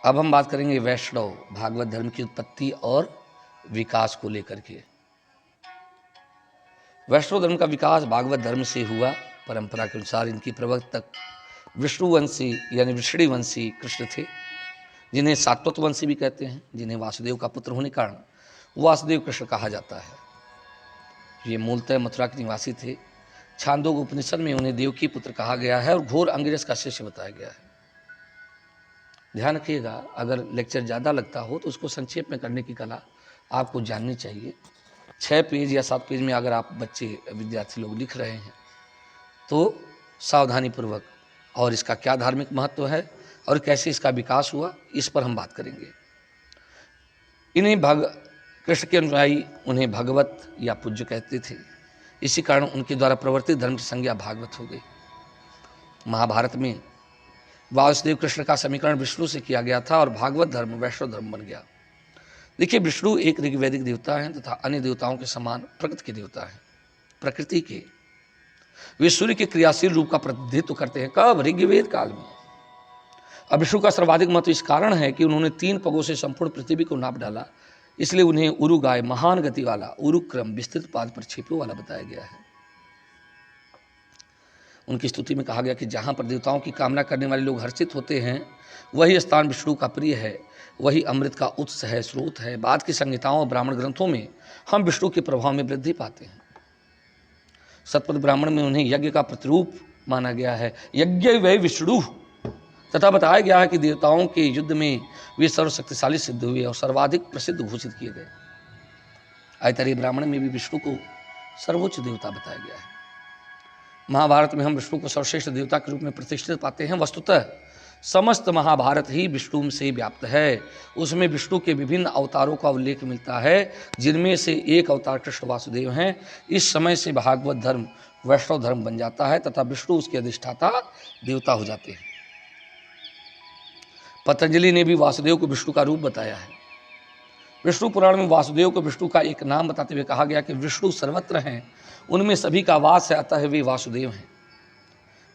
अब हम बात करेंगे वैष्णव भागवत धर्म की उत्पत्ति और विकास को लेकर के। वैष्णव धर्म का विकास भागवत धर्म से हुआ। परंपरा के अनुसार इनकी प्रवर्तक विष्णुवंशी यानी वृषणीवंशी कृष्ण थे, जिन्हें सात्वतवंशी भी कहते हैं, जिन्हें वासुदेव का पुत्र होने के कारण वासुदेव कृष्ण कहा जाता है। ये मूलतः मथुरा के निवासी थे। छांदोग्य उपनिषद में उन्हें देवकी पुत्र कहा गया है और घोर अंगिरस का शिष्य बताया गया है। ध्यान रखिएगा, अगर लेक्चर ज़्यादा लगता हो तो उसको संक्षेप में करने की कला आपको जाननी चाहिए। 6 पेज या 7 पेज में अगर आप बच्चे विद्यार्थी लोग लिख रहे हैं तो सावधानीपूर्वक, और इसका क्या धार्मिक महत्व है और कैसे इसका विकास हुआ, इस पर हम बात करेंगे। इन्हें कृष्ण के अनुयायी उन्हें भगवत या पूज्य कहते थे। इसी कारण उनके द्वारा प्रवर्तित धर्म की संज्ञा भागवत हो गई। महाभारत में वासुदेव कृष्ण का समीकरण विष्णु से किया गया था और भागवत धर्म वैष्णव धर्म बन गया। देखिए, विष्णु एक ऋग्वैदिक देवता हैं तथा अन्य देवताओं के समान प्रकृति के देवता हैं। प्रकृति के वे सूर्य के क्रियाशील रूप का प्रतिनिधित्व करते हैं। कब? ऋग्वेद काल में। अब विष्णु का सर्वाधिक महत्व इस कारण है कि उन्होंने 3 पगों से संपूर्ण पृथ्वी को नाप डाला, इसलिए उन्हें उरुगाय, महान गति वाला, उरुक्रम, विस्तृत पाद पर छेपों वाला बताया गया है। उनकी स्तुति में कहा गया कि जहाँ पर देवताओं की कामना करने वाले लोग हर्षित होते हैं, वही स्थान विष्णु का प्रिय है, वही अमृत का उत्स है, स्रोत है। बाद की संहिताओं और ब्राह्मण ग्रंथों में हम विष्णु के प्रभाव में वृद्धि पाते हैं। सतपथ ब्राह्मण में उन्हें यज्ञ का प्रतिरूप माना गया है, यज्ञ वह विष्णु, तथा बताया गया है कि देवताओं के युद्ध में वे सर्वशक्तिशाली सिद्ध हुए और सर्वाधिक प्रसिद्ध घोषित किए गए। ऐतरेय ब्राह्मण में भी विष्णु को सर्वोच्च देवता बताया गया है। महाभारत में हम विष्णु को सर्वश्रेष्ठ देवता के रूप में प्रतिष्ठित पाते हैं। वस्तुतः समस्त महाभारत ही विष्णु से व्याप्त है। उसमें विष्णु के विभिन्न अवतारों का उल्लेख मिलता है, जिनमें से एक अवतार कृष्ण वासुदेव हैं। इस समय से भागवत धर्म वैष्णव धर्म बन जाता है तथा विष्णु उसके अधिष्ठाता देवता हो जाते हैं। पतंजलि ने भी वासुदेव को विष्णु का रूप बताया है। विष्णु पुराण में वासुदेव को विष्णु का एक नाम बताते हुए कहा गया कि विष्णु सर्वत्र हैं, उनमें सभी का वास है, अतः वे वासुदेव हैं।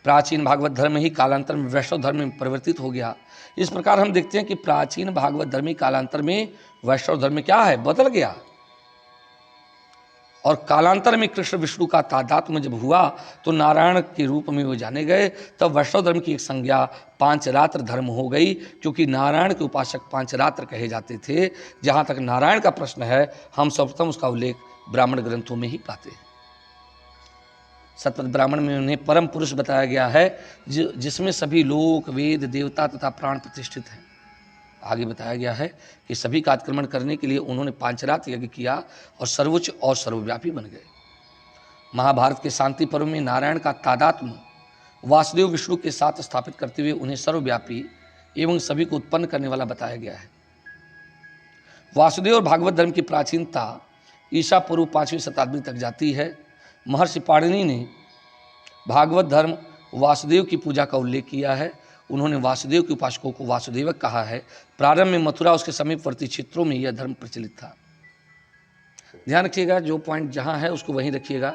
प्राचीन भागवत धर्म ही कालांतर में वैष्णव धर्म में परिवर्तित हो गया। इस प्रकार हम देखते हैं कि प्राचीन भागवत धर्म ही कालांतर में वैष्णव धर्म में क्या है, बदल गया। और कालांतर में कृष्ण विष्णु का तादात्म्य जब हुआ तो नारायण के रूप में वो जाने गए, तब वैष्णव धर्म की एक संज्ञा पांचरात्र धर्म हो गई, क्योंकि नारायण के उपासक पांचरात्र कहे जाते थे। जहाँ तक नारायण का प्रश्न है, हम सर्वप्रथम उसका उल्लेख ब्राह्मण ग्रंथों में ही पाते हैं। सतपथ ब्राह्मण में उन्हें परम पुरुष बताया गया है, जिसमें सभी लोक, वेद, देवता तथा प्राण प्रतिष्ठित हैं। आगे बताया गया है कि सभी का आक्रमण करने के लिए उन्होंने पांचरात्र यज्ञ किया और सर्वोच्च और सर्वव्यापी बन गए। महाभारत के शांति पर्व में नारायण का तादात्म्य वासुदेव विष्णु के साथ स्थापित करते हुए उन्हें सर्वव्यापी एवं सभी को उत्पन्न करने वाला बताया गया है। वासुदेव और भागवत धर्म की प्राचीनता ईसा पूर्व 5वीं शताब्दी तक जाती है। महर्षि पाणिनि ने भागवत धर्म वासुदेव की पूजा का उल्लेख किया है। उन्होंने वासुदेव के उपासकों को वासुदेवक कहा है। प्रारंभ में मथुरा उसके समीपवर्ती क्षेत्रों में यह धर्म प्रचलित था। ध्यान रखिएगा, जो पॉइंट जहाँ है उसको वहीं रखिएगा,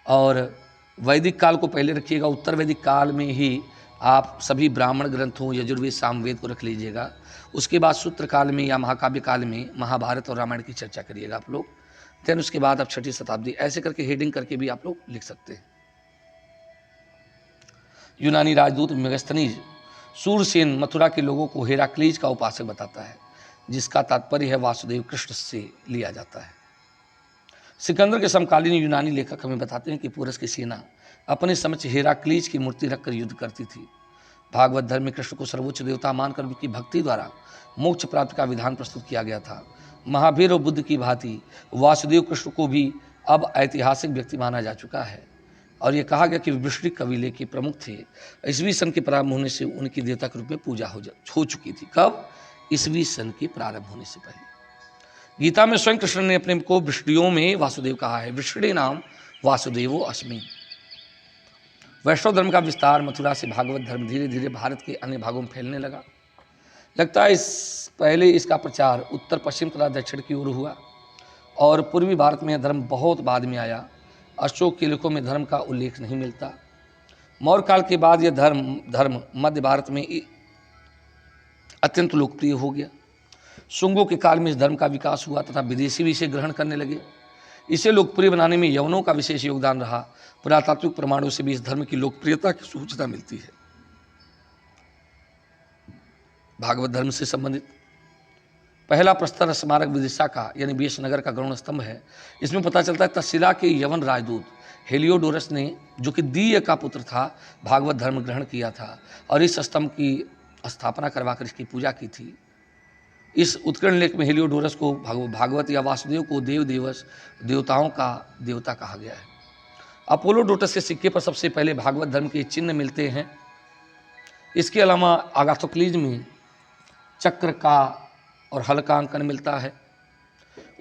और वैदिक काल को पहले रखिएगा। उत्तर वैदिक काल में ही आप सभी ब्राह्मण ग्रंथों, यजुर्वेद, सामवेद को रख लीजिएगा। उसके बाद सूत्र काल में या महाकाव्य काल में महाभारत और रामायण की चर्चा करिएगा आप लोग। देन उसके बाद आप 6वीं शताब्दी, ऐसे करके हेडिंग करके भी आप लोग लिख सकते हैं। यूनानी राजदूत मेगस्थनीज सूरसेन मथुरा के लोगों को हेराक्लीज का उपासक बताता है, जिसका तात्पर्य है वासुदेव कृष्ण से लिया जाता है। सिकंदर के समकालीन यूनानी लेखक हमें बताते हैं कि पूरस की सेना अपने समक्ष हेराक्लीज की मूर्ति रखकर युद्ध करती थी। भागवत धर्म में कृष्ण को सर्वोच्च देवता मानकर उनकी भक्ति द्वारा मोक्ष प्राप्ति का विधान प्रस्तुत किया गया था। महावीर और बुद्ध की भांति वासुदेव कृष्ण को भी अब ऐतिहासिक व्यक्ति माना जा चुका है, और ये कहा गया कि वृश्चिक कबीले के प्रमुख थे। ईसवी सन के प्रारंभ होने से उनकी देवता के रूप में पूजा हो चुकी थी। कब? ईसवी सन के प्रारंभ होने से पहले। गीता में स्वयं कृष्ण ने अपने को विष्णुओं में वासुदेव कहा है। विष्णु नाम वासुदेवो अस्मि। वैष्णव धर्म का विस्तार मथुरा से भागवत धर्म धीरे धीरे भारत के अन्य भागों में फैलने लगा। लगता है पहले इसका प्रचार उत्तर पश्चिम तथा दक्षिण की ओर हुआ, और पूर्वी भारत में यह धर्म बहुत बाद में आया। अशोक के लेखों में धर्म का उल्लेख नहीं मिलता। मौर्य काल के बाद यह धर्म मध्य भारत में अत्यंत लोकप्रिय हो गया। शुंगों के काल में इस धर्म का विकास हुआ तथा विदेशी भी इसे ग्रहण करने लगे। इसे लोकप्रिय बनाने में यवनों का विशेष योगदान रहा। पुरातात्विक प्रमाणों से भी इस धर्म की लोकप्रियता की सूचना मिलती है। भागवत धर्म से संबंधित पहला प्रस्तर स्मारक विदिशा का यानी बेशनगर का गरुड़ स्तंभ है। इसमें पता चलता है तक्षशिला के यवन राजदूत हेलियोडोरस ने, जो कि दीय का पुत्र था, भागवत धर्म ग्रहण किया था और इस स्तंभ की स्थापना करवाकर इसकी पूजा की थी। इस उत्कीर्ण लेख में हेलियोडोरस को भागवत या वासुदेव को देवताओं का देवता कहा गया है। अपोलोडोटस के सिक्के पर सबसे पहले भागवत धर्म के चिन्ह मिलते हैं। इसके अलावा आगाथोक्लीज में चक्र का और हल का अंकन मिलता है।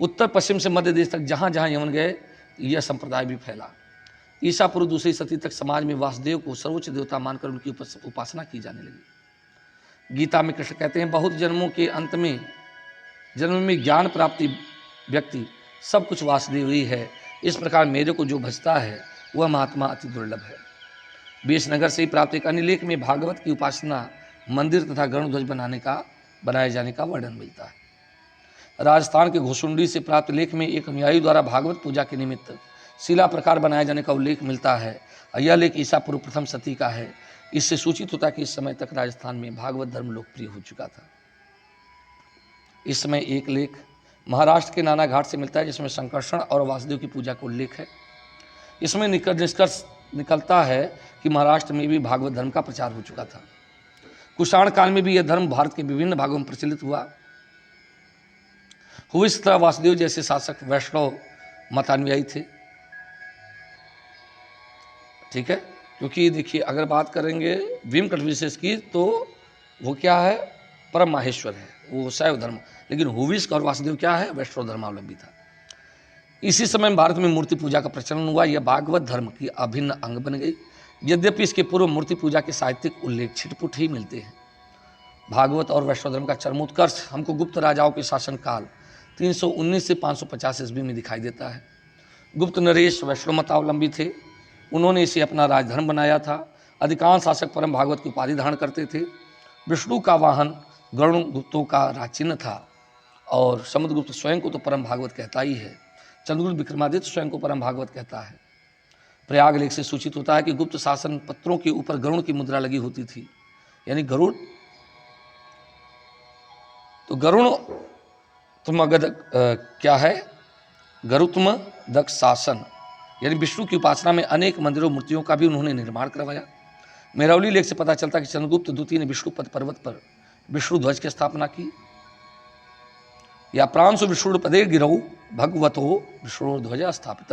उत्तर पश्चिम से मध्य देश तक जहाँ जहाँ यवन गए यह संप्रदाय भी फैला। ईसा पूर्व दूसरी शती तक समाज में वासुदेव को सर्वोच्च देवता मानकर उनकी उपासना की जाने लगी। गीता में कृष्ण कहते हैं, बहुत जन्मों के अंत में जन्म में ज्ञान प्राप्ति व्यक्ति सब कुछ वासुदेव ही है। इस प्रकार मेरे को जो भजता है वह महात्मा अति दुर्लभ है। बेशनगर से ही प्राप्त एक अन्य लेख में भागवत की उपासना मंदिर तथा गरुड़ ध्वज बनाए जाने का वर्णन मिलता है। राजस्थान के घोसुंडी से प्राप्त लेख में एक अनुयायी द्वारा भागवत पूजा के निमित्त शिला प्रकार बनाए जाने का उल्लेख मिलता है। यह लेख ईसा पूर्व प्रथम शती का है। इससे सूचित होता है कि इस समय तक राजस्थान में भागवत धर्म लोकप्रिय हो चुका था। इस समय एक लेख महाराष्ट्र के नाना घाट से मिलता है, जिसमें संकर्षण और वासुदेव की पूजा का उल्लेख है। इसमें निष्कर्ष निकलता है कि महाराष्ट्र में भी भागवत धर्म का प्रचार हो चुका था। कुषाण काल में भी यह धर्म भारत के विभिन्न भागों में प्रचलित हुआ। इस तरह वासुदेव जैसे शासक वैष्णव मतानुयायी थे। ठीक है, क्योंकि देखिए अगर बात करेंगे भीमकट विशेष की तो वो क्या है, परम माहेश्वर है, वो शैव धर्म। लेकिन हुविस्क और वासुदेव क्या है, वैष्णव धर्मावलंबी था। इसी समय भारत में मूर्ति पूजा का प्रचलन हुआ। यह भागवत धर्म की अभिन्न अंग बन गई। यद्यपि इसके पूर्व मूर्ति पूजा के साहित्यिक उल्लेख छिटपुट ही मिलते हैं। भागवत और वैष्णव धर्म का चरमोत्कर्ष हमको गुप्त राजाओं के शासनकाल 319 से 550 ईस्वी में दिखाई देता है। गुप्त नरेश वैष्णव मतावलंबी थे। उन्होंने इसे अपना राजधर्म बनाया था। अधिकांश शासक परम भागवत की उपाधि धारण करते थे। विष्णु का वाहन गरुड़ गुप्तों का राजचिन्ह था और समुद्रगुप्त स्वयं को तो परम भागवत कहता ही है। चंद्रगुप्त विक्रमादित्य स्वयं को परम भागवत कहता है। प्रयाग लेख से सूचित होता है कि गुप्त शासन पत्रों के ऊपर गरुड़ की मुद्रा लगी होती थी, यानी गरुड़ तो गरुड़ तुम अगर क्या है, गरुत्म दक्ष शासन, यानी विष्णु की उपासना में अनेक मंदिरों मूर्तियों का भी उन्होंने निर्माण करवाया। मेरौली लेख से पता चलता कि चंद्रगुप्त द्वितीय ने विष्णुपद पर्वत पर विष्णु ध्वज की स्थापना की। या प्रांशु विष्णुपदे गिरौ भगवतो विष्णु ध्वज स्थापित।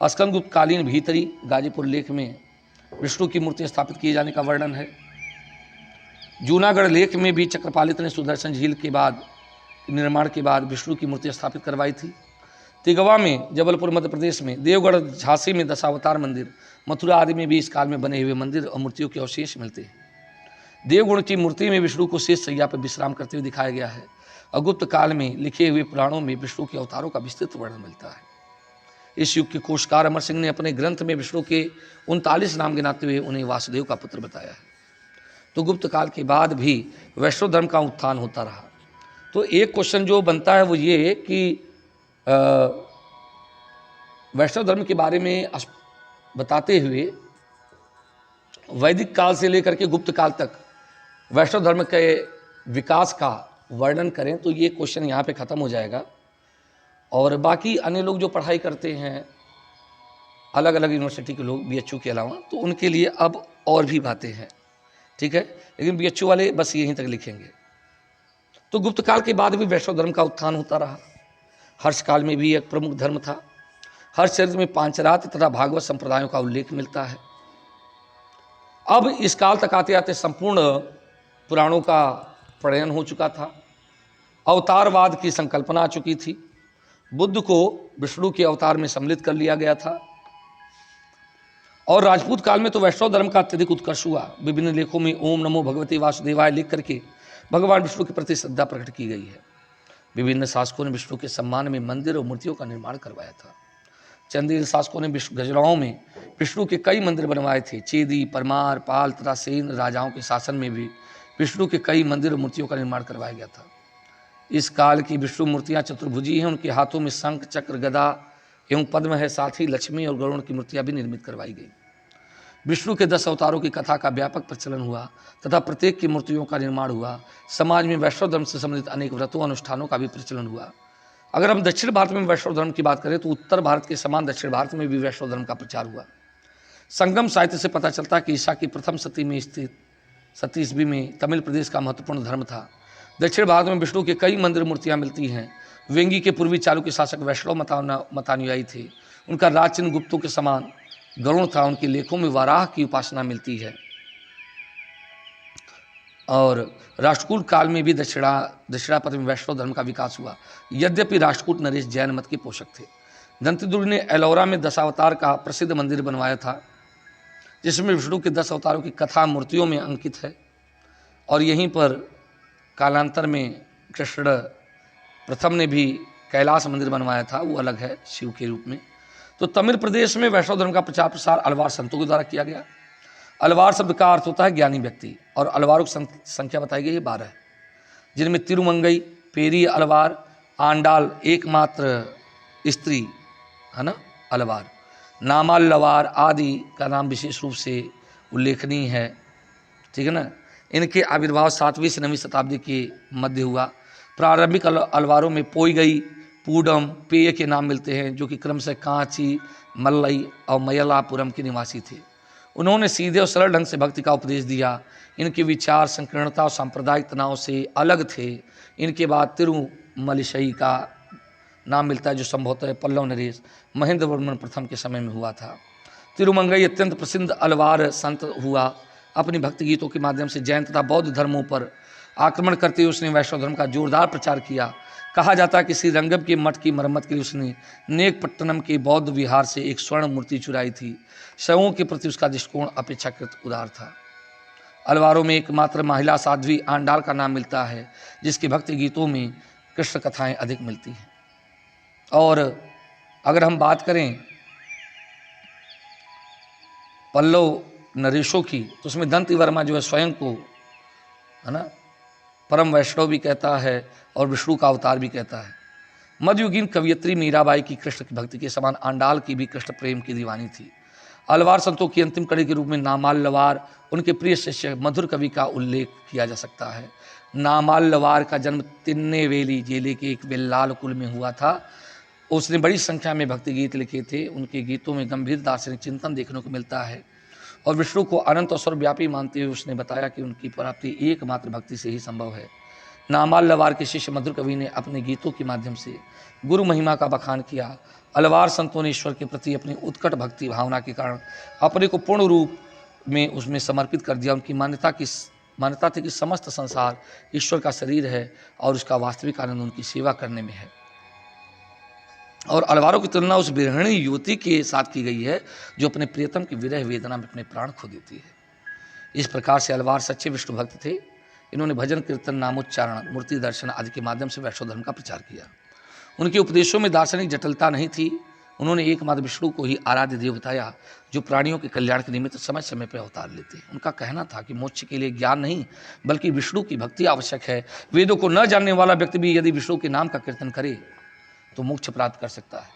स्कंदगुप्त कालीन भीतरी गाजीपुर लेख में विष्णु की मूर्ति स्थापित किए जाने का वर्णन है। जूनागढ़ लेख में भी चक्रपालित ने सुदर्शन झील के बाद निर्माण के बाद विष्णु की मूर्ति स्थापित करवाई थी। तिगवा में जबलपुर मध्य प्रदेश में, देवगढ़ झांसी में दशावतार मंदिर, मथुरा आदि में भी इस काल में बने हुए मंदिर और मूर्तियों के अवशेष मिलते हैं। देवगुण की मूर्ति में विष्णु को शेष शैया पर विश्राम करते हुए दिखाया गया है। और गुप्त काल में लिखे हुए पुराणों में विष्णु के अवतारों का विस्तृत वर्णन मिलता है। इस युग के कोशकार अमर सिंह ने अपने ग्रंथ में विष्णु के 39 नाम गिनाते हुए उन्हें वासुदेव का पुत्र बताया है। तो गुप्त काल के बाद भी वैष्णव धर्म का उत्थान होता रहा। तो एक क्वेश्चन जो बनता है वो ये कि वैष्णव धर्म के बारे में बताते हुए वैदिक काल से लेकर के गुप्त काल तक वैष्णव धर्म के विकास का वर्णन करें तो ये क्वेश्चन यहाँ पे ख़त्म हो जाएगा। और बाकी अन्य लोग जो पढ़ाई करते हैं अलग अलग यूनिवर्सिटी के लोग BHU के अलावा, तो उनके लिए अब और भी बातें हैं। ठीक है, लेकिन BHU वाले बस यहीं तक लिखेंगे। तो गुप्त काल के बाद भी वैष्णव धर्म का उत्थान होता रहा। हर्ष काल में भी एक प्रमुख धर्म था। हर्ष चरित्र में पांचरात्र तथा भागवत संप्रदायों का उल्लेख मिलता है। अब इस काल तक आते आते संपूर्ण पुराणों का प्रणयन हो चुका था। अवतारवाद की संकल्पना आ चुकी थी। बुद्ध को विष्णु के अवतार में सम्मिलित कर लिया गया था। और राजपूत काल में तो वैष्णव धर्म का अत्यधिक उत्कर्ष हुआ। विभिन्न लेखों में ओम नमो भगवते वासुदेवाय लिख करके भगवान विष्णु के प्रति श्रद्धा प्रकट की गई है। विभिन्न शासकों ने विष्णु के सम्मान में मंदिर और मूर्तियों का निर्माण करवाया था। चंदेल शासकों ने गजराओं में विष्णु के कई मंदिर बनवाए थे। चेदी, परमार, पाल तथा सेन राजाओं के शासन में भी विष्णु के कई मंदिर और मूर्तियों का निर्माण करवाया गया था। इस काल की विष्णु मूर्तियां चतुर्भुजी हैं, उनके हाथों में शंख, चक्र, गदा एवं पद्म है। साथ ही लक्ष्मी और गरुड़ की मूर्तियां भी निर्मित करवाई गई। विष्णु के 10 अवतारों की कथा का व्यापक प्रचलन हुआ तथा प्रत्येक की मूर्तियों का निर्माण हुआ। समाज में वैष्णव धर्म से संबंधित अनेक व्रतों अनुष्ठानों का भी प्रचलन हुआ। अगर हम दक्षिण भारत में वैष्णव धर्म की बात करें तो उत्तर भारत के समान दक्षिण भारत में भी वैष्णव धर्म का प्रचार हुआ। संगम साहित्य से पता चलता है कि ईसा की प्रथम सती में स्थित सती ईस्वी में तमिल प्रदेश का महत्वपूर्ण धर्म था। दक्षिण भारत में विष्णु के कई मंदिर मूर्तियां मिलती हैं। वेंगी के पूर्वी चालुक्य शासक वैष्णव मतानुयायी थे। उनका राज चिन्ह गुप्तों के समान गरुड़ था। उनके लेखों में वाराह की उपासना मिलती है। और राष्ट्रकूट काल में भी दक्षिणापथ में वैष्णव धर्म का विकास हुआ। यद्यपि राष्ट्रकूट नरेश जैन मत के पोषक थे। दंतीदुर्ग ने एलोरा में दशावतार का प्रसिद्ध मंदिर बनवाया था, जिसमें विष्णु के 10 अवतारों की कथा मूर्तियों में अंकित है। और यहीं पर कालांतर में कृष्ण प्रथम ने भी कैलाश मंदिर बनवाया था, वो अलग है शिव के रूप में। तो तमिल प्रदेश में वैष्णव धर्म का प्रचार प्रसार अलवार संतों के द्वारा किया गया। अलवार शब्द का अर्थ होता है ज्ञानी व्यक्ति, और अलवारों की संख्या बताई गई है 12, जिनमें तिरुमंगई, पेरी अलवार, आंडाल एकमात्र स्त्री है ना अलवार, नामालवार आदि का नाम विशेष रूप से उल्लेखनीय है। ठीक है ना। इनके आविर्भाव 7वीं से 9वीं शताब्दी के मध्य हुआ। प्रारंभिक अलवारों में पोईगई, पूडम, पेय के नाम मिलते हैं, जो कि क्रमशः कांची, मल्लई और मयलापुरम के निवासी थे। उन्होंने सीधे और सरल ढंग से भक्ति का उपदेश दिया। इनके विचार संकीर्णता और सांप्रदायिक तनाव से अलग थे। इनके बाद तिरुमलिशई का नाम मिलता है, जो संभवतः पल्लव नरेश महेंद्र वर्मन प्रथम के समय में हुआ था। तिरुमंगई अत्यंत प्रसिद्ध अलवार संत हुआ। अपनी भक्ति गीतों के माध्यम से जैन तथा बौद्ध धर्मों पर आक्रमण करते हुए उसने वैष्णव धर्म का जोरदार प्रचार किया। कहा जाता है कि श्रीरंगम के मठ की मरम्मत के लिए उसने नेकपट्टनम के बौद्ध विहार से एक स्वर्ण मूर्ति चुराई थी। शवों के प्रति उसका दृष्टिकोण अपेक्षाकृत उदार था। अलवारों में एकमात्र महिला साध्वी आंडाल का नाम मिलता है, जिसके भक्ति गीतों में कृष्ण कथाएं अधिक मिलती हैं। और अगर हम बात करें पल्लव नरेशों की, तो उसमें दंती वर्मा जो है स्वयं को है ना परम वैष्णव भी कहता है और विष्णु का अवतार भी कहता है। मध्ययुगीन कवियत्री मीराबाई की कृष्ण की भक्ति के समान आंडाल की भी कृष्ण प्रेम की दीवानी थी। अलवार संतों की अंतिम कड़ी के रूप में नामालवार, उनके प्रिय शिष्य मधुर कवि का उल्लेख किया जा सकता है। नामालवार का जन्म तिन्नेवेली जिले के एक बेल्लाल कुल में हुआ था। उसने बड़ी संख्या में भक्ति गीत लिखे थे। उनके गीतों में गंभीर दार्शनिक चिंतन देखने को मिलता है और विष्णु को अनंत और सर्वव्यापी मानते हुए उसने बताया कि उनकी प्राप्ति एकमात्र भक्ति से ही संभव है। नामालवार के शिष्य मधुर कवि ने अपने गीतों के माध्यम से गुरु महिमा का बखान किया। अलवार संतों ने ईश्वर के प्रति अपनी उत्कट भक्ति भावना के कारण अपने को पूर्ण रूप में उसमें समर्पित कर दिया। उनकी मान्यता थी कि समस्त संसार ईश्वर का शरीर है और उसका वास्तविक आनंद उनकी सेवा करने में है। और अलवारों की तुलना उस बिरहणी युवती के साथ की गई है जो अपने प्रियतम की विरह वेदना में अपने प्राण खो देती है। इस प्रकार से अलवार सच्चे विष्णु भक्त थे। इन्होंने भजन, कीर्तन, नामोच्चारण, मूर्ति दर्शन आदि के माध्यम से वैष्णव धर्म का प्रचार किया। उनके उपदेशों में दार्शनिक जटिलता नहीं थी। उन्होंने एकमात्र विष्णु को ही आराध्य देव बताया, जो प्राणियों के कल्याण के निमित्त समय समय पर अवतार लेते हैं। उनका कहना था कि मोक्ष के लिए ज्ञान नहीं बल्कि विष्णु की भक्ति आवश्यक है। वेदों को न जानने वाला व्यक्ति भी यदि विष्णु के नाम का कीर्तन करे तो मोक्ष प्राप्त कर सकता है।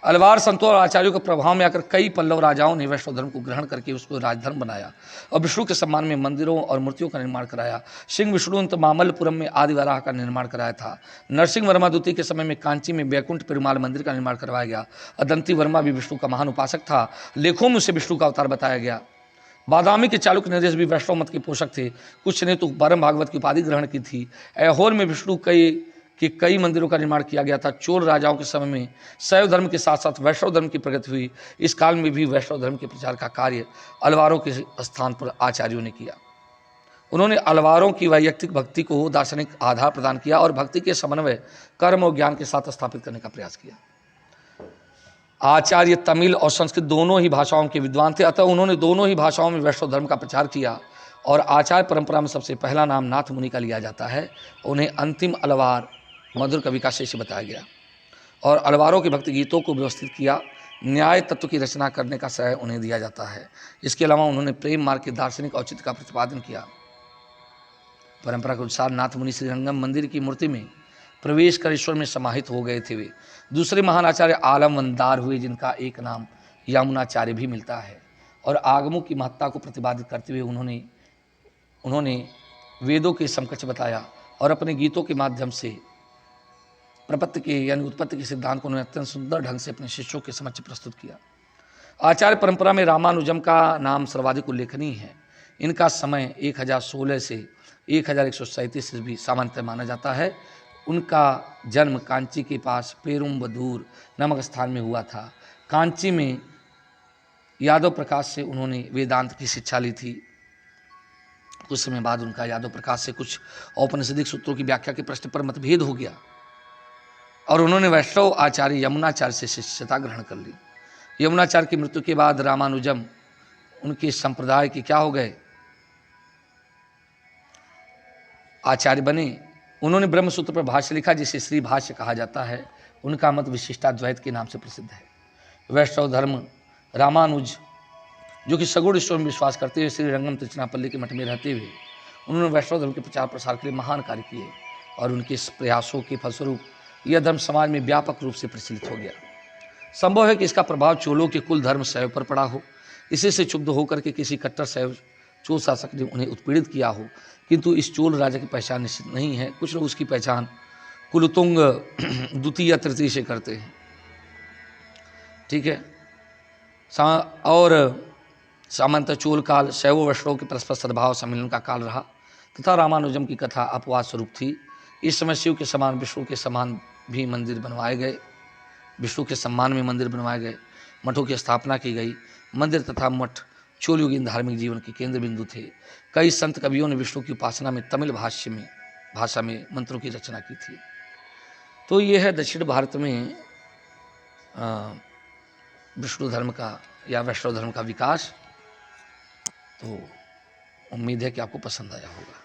अलवार संतों और आचार्यों के प्रभाव में आकर कई पल्लव राजाओं ने वैष्णव धर्म को ग्रहण करके उसको राजधर्म बनाया और विष्णु के सम्मान में मंदिरों और मूर्तियों का निर्माण कराया। सिंह विष्णुवंत मामल्लपुरम में आदिवराह का निर्माण कराया था। नरसिंह वर्मा द्वितीय के समय में कांची में बैकुंठ पेरुमाल मंदिर का निर्माण करवाया गया। अदंती वर्मा भी विष्णु का महान उपासक था। लेखों में उसे विष्णु का अवतार बताया गया। बादामी के चालुक्य नरेश भी वैष्णव मत के पोषक थे। कुछ ने तो परम भागवत की उपाधि ग्रहण की थी। ऐहोल में विष्णु के कई मंदिरों का निर्माण किया गया था। चोल राजाओं के समय में शैव धर्म के साथ साथ वैष्णव धर्म की प्रगति हुई। इस काल में भी वैष्णव धर्म के प्रचार का कार्य अलवारों के स्थान पर आचार्यों ने किया। उन्होंने अलवारों की वैयक्तिक भक्ति को दार्शनिक आधार प्रदान किया और भक्ति के समन्वय कर्म और ज्ञान के साथ स्थापित करने का प्रयास किया। आचार्य तमिल और संस्कृत दोनों ही भाषाओं के विद्वान थे, अतः उन्होंने दोनों ही भाषाओं में वैष्णव धर्म का प्रचार किया। और आचार्य परंपरा में सबसे पहला नाम नाथ मुनि का लिया जाता है। उन्हें अंतिम अलवार मधुर कवि का शिष्य बताया गया और अलवारों के भक्ति गीतों को व्यवस्थित किया। न्याय तत्व की रचना करने का श्रेय उन्हें दिया जाता है। इसके अलावा उन्होंने प्रेम मार्ग के दार्शनिक औचित्य का प्रतिपादन किया। परंपरा के अनुसार नाथ मुनि श्रीरंगम मंदिर की मूर्ति में प्रवेश कर ईश्वर में समाहित हो गए थे। वे दूसरे महान आचार्य आलमवंदार हुए, जिनका एक नाम यामुनाचार्य भी मिलता है। और आगमों की महत्ता को प्रतिपादित करते हुए उन्होंने वेदों के समकक्ष बताया और अपने गीतों के माध्यम से प्रपत्ति के यानी उत्पत्ति के सिद्धांत को उन्होंने अत्यंत सुंदर ढंग से अपने शिष्यों के समक्ष प्रस्तुत किया। आचार्य परंपरा में रामानुजम का नाम सर्वाधिक उल्लेखनीय है। इनका समय 1016 से 1137 ईस्वी सामान्यतः माना जाता है। उनका जन्म कांची के पास पेरुम्बदूर नामक स्थान में हुआ था। कांची में यादव प्रकाश से उन्होंने वेदांत की शिक्षा ली थी। कुछ समय बाद उनका यादव प्रकाश से कुछ औपनिषदिक सूत्रों की व्याख्या के प्रश्न पर मतभेद हो गया और उन्होंने वैष्णव आचार्य यमुनाचार्य से शिष्यता ग्रहण कर ली। यमुनाचार्य की मृत्यु के बाद रामानुजम उनके संप्रदाय के क्या हो गए, आचार्य बने। उन्होंने ब्रह्मसूत्र पर भाष्य लिखा, जिसे श्री भाष्य कहा जाता है। उनका मत विशिष्टाद्वैत के नाम से प्रसिद्ध है। वैष्णव धर्म रामानुज, जो कि सगुण ईश्वर में विश्वास करते हुए श्रीरंगम तिरुचिरापल्ली के मठ में रहते हुए उन्होंने वैष्णव धर्म के प्रचार प्रसार के लिए महान कार्य किए और उनके इस प्रयासों के फलस्वरूप यह धर्म समाज में व्यापक रूप से प्रचलित हो गया। संभव है कि इसका प्रभाव चोलों के कुल धर्म शैव पर पड़ा हो। इसी से क्षुब्ध होकर के किसी कट्टर शैव चोल शासक ने उन्हें उत्पीड़ित किया हो, किंतु इस चोल राजा की पहचान निश्चित नहीं है। कुछ लोग उसकी पहचान कुलतुंग द्वितीय तृतीय से करते हैं, ठीक है। और सामंत चोल काल शैव वैष्णव के परस्पर सद्भाव सम्मिलन का काल रहा तथा रामानुजम की कथा अपवाद स्वरूप थी। इस समय शिव के समान विष्णु के समान भी मंदिर बनवाए गए, विष्णु के सम्मान में मंदिर बनवाए गए, मठों की स्थापना की गई। मंदिर तथा मठ चोलयुगीन धार्मिक जीवन के केंद्र बिंदु थे। कई संत कवियों ने विष्णु की उपासना में तमिल भाषा में मंत्रों की रचना की थी। तो ये है दक्षिण भारत में विष्णु धर्म का या वैष्णव धर्म का विकास। तो उम्मीद है कि आपको पसंद आया होगा।